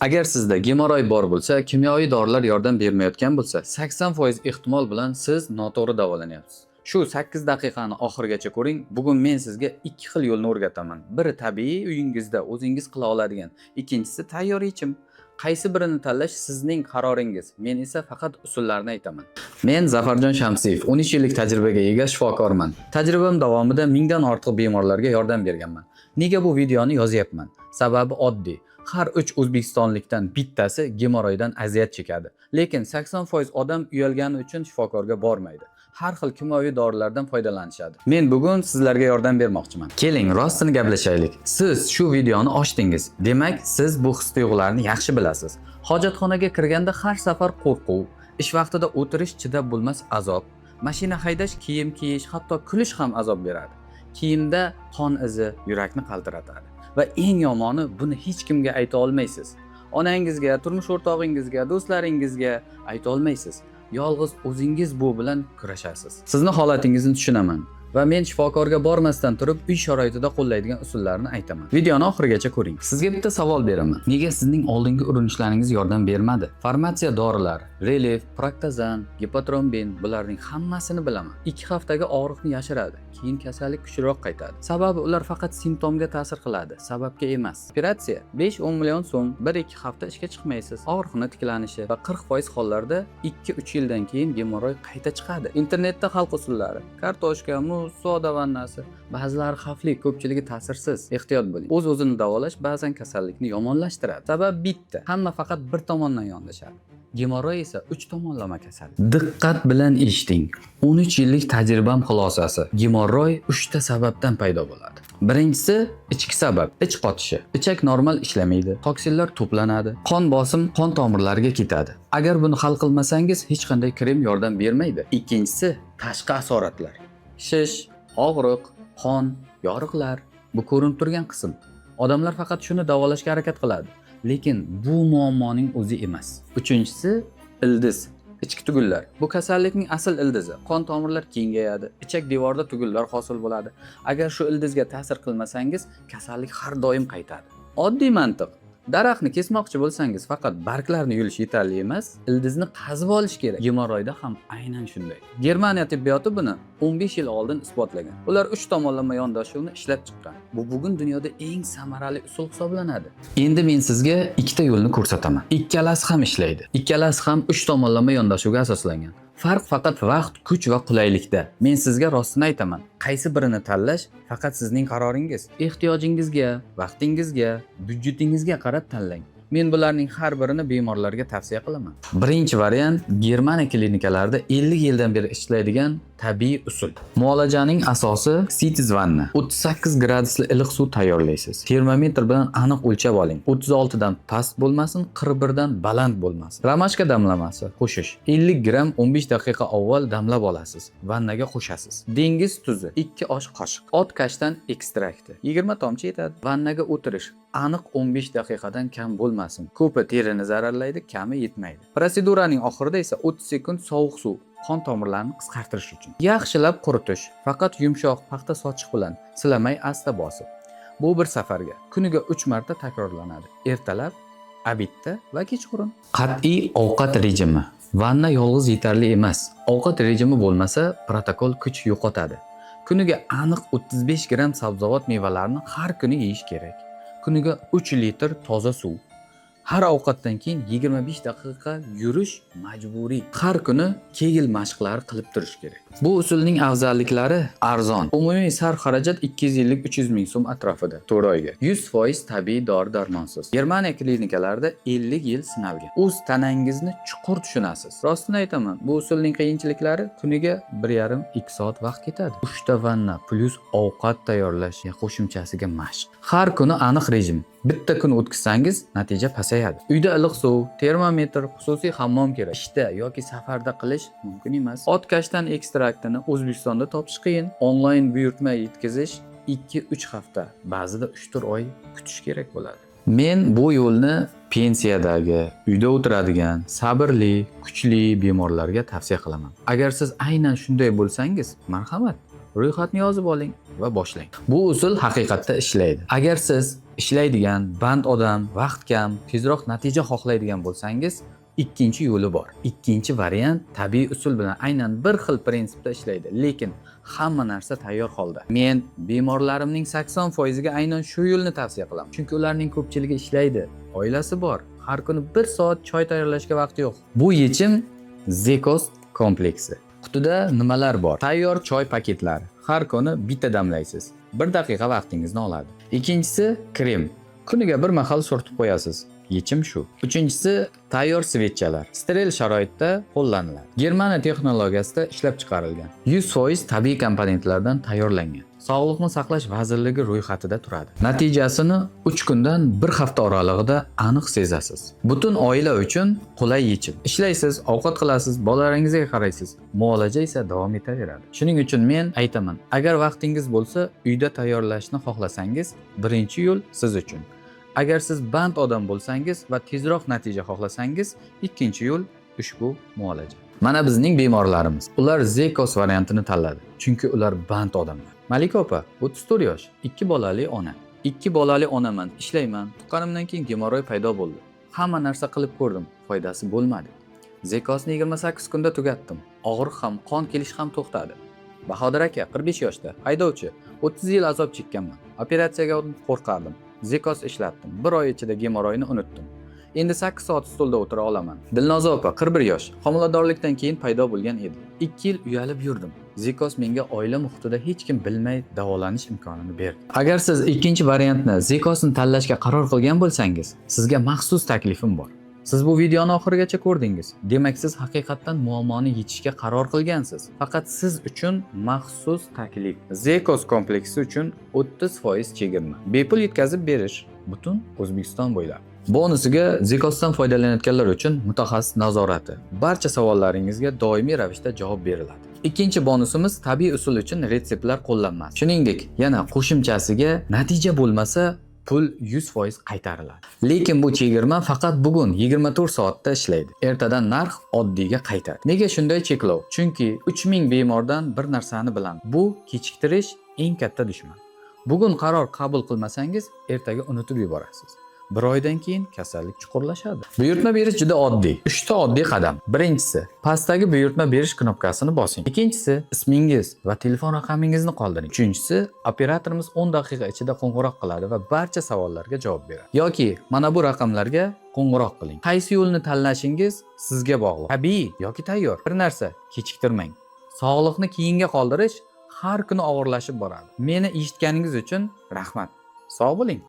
Agar sizda gemoroy bor bo'lsa, kimyoviy dorilar yordam bermayotgan bo'lsa, 80% ehtimol bilan siz noto'g'ri davolanyapsiz. Shu 8 daqiqani oxirigacha ko'ring. Bugun men sizga 2 xil yo'lni o'rgataman. Biri tabiiy uyingizda o'zingiz qila oladigan, ikkinchisi tayyor yechim. Qaysi birini tanlash sizning qaroringiz. Men esa faqat usullarni aytaman. Men Zafarjon Shamsiyev, 13 yillik tajribaga ega shifokorman. Tajribam davomida mingdan ortiq bemorlarga yordam berganman. Nega bu videoni yozyapman? Sababi oddiy. Har 3 o'zbekistonlikdan bittasi gemoroydan aziyat chekadi. Lekin 80% odam uyalgani uchun shifokorga bormaydi. Har xil kimyoviy dorilardan foydalanishadi. Men bugun sizlarga yordam bermoqchiman. Keling, rostini gaplashaylik. Siz shu videoni ochdingiz. Demak, siz bu his-tuyg'ularni yaxshi bilasiz. Hojatxonaga kirganda har safar qo'rquv, ish vaqtida o'tirish chidab bo'lmas azob, mashina haydash, kiyim kiyish, hatto kulish ham azob beradi. Kiyimda qon izi yurakni qaltiratadi. Va eng yomoni, buni hech kimga ayta olmaysiz. Onangizga, turmush o'rtog'ingizga, do'stlaringizga ayta olmaysiz. Yolg'iz o'zingiz bu bilan kurashasiz. Sizni holatingizni tushunaman va men shifokorga bormasdan turib uy sharoitida qo'llaydigan usullarni aytaman. Videoni oxirigacha ko'ring. Sizga bitta savol beraman. Nega sizning oldingi urinishlaringiz yordam bermadi? Farmatsiya dorilar, Relief, Proktazan, Gepatrombin bularning hammasini bilaman. 2 haftaga og'riqni yashiradi, keyin kasallik kuchliroq qaytadi. Sababi ular faqat simptomga ta'sir qiladi, sababga emas. Operatsiya 5-10 million so'm, 1-2 hafta ishga chiqmaysiz. Og'riqni tiklanishi va 40% hollarda 2-3 yildan keyin gemoroy qayta chiqadi. Internetda xalq usullari, kartoshka, muz, soda vannasi, ba'zilari xavfli, ko'pchiligi ta'sirsiz. Ehtiyot bo'ling. O'z-o'zini davolash ba'zan kasallikni yomonlashtiradi. Sabab bitta, hamma faqat bir tomondan yondashadi. Gemoroy esa 3 tomonlama kasallik. Diqqat bilan eshiting. 13 yillik tajribam xulosasi. Gemoroy 3 ta sababdan paydo bo'ladi. Birinchisi ichki sabab, ich qotishi. Ichak normal ishlamaydi, toksinlar to'planadi, qon bosim qon tomirlariga ketadi. Agar buni hal qilmasangiz, hech qanday krem yordam bermaydi. Ikkinchisi tashqi asoratlar. Shish, og'riq, qon, yoriqlar, bu ko'rinib turgan qism. Odamlar faqat shuni davolashga harakat qiladi. Lekin bu muammoning o'zi emas. Uchinchisi ildiz, ichki tugullar. Bu kasallikning asl ildizi. Qon tomirlar kengayadi, ichak devorida tugullar hosil bo'ladi. Agar shu ildizga ta'sir qilmasangiz, kasallik har doim qaytadi. Oddiy mantiq. Daraxtni kesmoqchi bo'lsangiz, faqat barglarni yulish yetarli emas, ildizni qazib olish kerak. Gemoroyda ham aynan shunday. Germaniya tibbiyoti buni 15 yil oldin isbotlagan. Ular 3 tomonlama yondashuvni ishlab chiqqan. Bu bugun dunyoda eng samarali usul hisoblanadi. Endi men sizga ikkita yo'lni ko'rsataman. Ikkalasi ham ishlaydi. Ikkalasi ham 3 tomonlama yondashuvga asoslangan. Farq faqat vaqt, kuch va qulaylikda. Men sizga rostini aytaman. Qaysi birini tanlash faqat sizning qaroringiz. Ehtiyojingizga, vaqtingizga, byudjetingizga qarab tanlang. Men bularning har birini bemorlarga tavsiya qilaman. Birinchi variant Germaniya klinikalarida 50 yildan beri ishlaydigan tabiiy usul. Muolajaning asosi Citis vanna. 38 gradusli iliq suv tayyorlaysiz. Termometr bilan aniq o'lchab oling. 36 dan past bo'lmasin, 41 dan baland bo'lmasin. Ramashka damlamasi qo'shish. 50 gram 15 daqiqa avval damlab olasiz. Vannaga qo'shasiz. Dengiz tuzi 2 osh qoshiq. Ot kashtan ekstrakti 20 tomchi yetadi. Vannaga o'tirish aniq 15 daqiqadan kam bo'lmasin. Ko'pi terini zararlaydi, kami yetmaydi. Proseduraning oxirida esa 30 sekund sovuq suv qon tomirlarini qisqartirish uchun. Yaxshilab quritish, faqat yumshoq paxta sochiq bilan silamay asta bosib. Bu bir safarga, kuniga 3 marta takrorlanadi. Ertalab, obedda va kechqurun. Qat'iy ovqat rejimi. Vanna yolg'iz yetarli emas. Ovqat rejimi bo'lmasa, protokol kuch yo'qotadi. Kuniga aniq 35 gram sabzavot mevalarni har kuni yeyish kerak. Kuniga 3 litr toza suv. Har ovqatdan keyin 25 daqiqa yurish majburiy. Har kuni kegel mashqlari qilib turish kerak. Bu usulning afzalliklari arzon. Umumiy sarf xarajat 250 300 ming so'm atrofida 4 oyga. 100% tabiiy dori-darmonsiz. Germaniya klinikalarida 50 yil sinalgan. O'z tanangizni chuqur tushunasiz. Rostini aytaman, bu usulning qiyinchiliklari kuniga 1,5-2 soat vaqt ketadi. 3 ta vanna plus ovqat tayyorlash qo'shimchasiga mashq. Har kuni aniq rejim. Bitta kun o'tkazsangiz, natija pasayadi. Uyda iliq suv, termometr, xususiy hammom kerak. Ishda yoki safarda qilish mumkin emas. Ot kashtan ekstraktini O'zbekistonda topish qiyin. Onlayn buyurtma yetkazish 2-3 hafta, ba'zida 3-4 oy kutish kerak bo'ladi. Men bu yo'lni pensiyadagi, uyda o'tiradigan, sabrli, kuchli bemorlarga tavsiya qilaman. Agar siz aynan shunday bo'lsangiz, marhamat, ro'yxatni yozib oling. va boshlang. Bu usul haqiqatda ishlaydi. Agar siz ishlaydigan, band odam, vaqt kam, tezroq natija xohlaydigan bo'lsangiz, ikkinchi yo'li bor. Ikkinchi variant tabiiy usul bilan aynan bir xil prinsipda ishlaydi, lekin hamma narsa tayyor holda. Men bemorlarimning 80% ga aynan shu yo'lni tavsiya qilaman. Chunki ularning ko'pchiligi ishlaydi, oilasi bor. Har kuni 1 soat choy tayyorlashga vaqti yo'q. Bu yechim Zekos kompleksi. Qutida nimalar bor? Tayyor choy paketlari. Har kuni bitta damlaysiz. 1 daqiqa vaqtingizni oladi. Ikkinchisi krem. Kuniga bir mahal surtib qo'yasiz. Yechim shu. Uchinchisi tayyor svechchalar. Steril sharoitda qo'llaniladi. Germaniya texnologiyasida ishlab chiqarilgan. 100% tabiiy komponentlardan tayyorlangan. Sog'liqni saqlash vazirligi ro'yxatida turadi. Natijasini 3 kundan 1 hafta oralig'ida aniq sezasiz. Butun oila uchun qulay yechim. Ishlaysiz, ovqat qilasiz, bolalaringizga qaraysiz. Muolaja esa davom etaveradi. Shuning uchun men aytaman, agar vaqtingiz bo'lsa, uyda tayyorlashni xohlasangiz, birinchi yo'l siz uchun. Agar siz band odam bo'lsangiz va tezroq natija xohlasangiz, ikkinchi yo'l ushbu muolaja. Mana bizning bemorlarimiz. Ular Zekos variantini tanladi, chunki ular band odamlar. Malika opa, 34 yosh, 2 bolali ona. 2 bolali onaman, ishlayman. Tuqqanimdan keyin gemoroy paydo bo'ldi. Hamma narsa qilib ko'rdim, foydasi bo'lmadi. Zekosni 28 kunda tugatdim. Og'riq ham, qon kelish ham to'xtadi. Bahodir aka, 45 yoshda, haydovchi, 30 yil azob chekkanman. Operatsiyaga qo'rqardim. Zekos ishlatdim. 1 oy ichida gemoroyni unutdim. Endi 8 soat stulda o'tira olaman. Dilnoza opa, 41 yosh, homiladorlikdan keyin paydo bo'lgan edi. 2 yil uyalib yurdim. Zekos menga oila muhitida hech kim bilmay davolanish imkonini berdi. Agar siz ikkinchi variantni Zekosni tanlashga qaror qilgan bo'lsangiz, sizga maxsus taklifim bor. Siz bu videoni oxirigacha ko'rdingiz. Demak, siz haqiqatdan muammoni yechishga qaror qilgansiz. Faqat siz uchun maxsus taklif. Zekos kompleksi uchun 30% chegirma. Bepul yetkazib berish butun O'zbekiston bo'ylab. Bonusiga Zekosdan foydalanayotganlar uchun mutaxassis nazorati. Barcha savollaringizga doimiy ravishda javob beriladi. Ikkinchi bonusimiz tabiiy usul uchun retseptlar qo'llanmasi. Shuningdek, yana qo'shimchasiga natija bo'lmasa pul 100% qaytariladi. Lekin bu chegirma faqat bugun 24 soatda ishlaydi. Ertadan narx oddiyga qaytadi. Nega shunday cheklov? Chunki 3000 bemordan bir narsani bilamiz. Bu kechiktirish eng katta dushman. Bugun qaror qabul qilmasangiz, ertaga unutib yuborasiz. 1 oydan keyin kasallik chuqurlashadi. Buyurtma berish juda oddiy. 3 ta oddiy qadam. Birinchisi, pastdagi buyurtma berish knopkasini bosing. Ikkinchisi, ismingiz va telefon raqamingizni qoldiring. Uchinchisi, operatorimiz 10 daqiqa ichida qo'ng'iroq qiladi va barcha savollarga javob beradi. Yoki mana bu raqamlarga qo'ng'iroq qiling. Qaysi yo'lni tanlashingiz sizga bog'liq. Tabiiy yoki tayyor. Bir narsa kechiktirmang. Sog'liqni keyinga qoldirish har kuni og'irlashib boradi. Meni eshitganingiz uchun rahmat. Sog' bo'ling.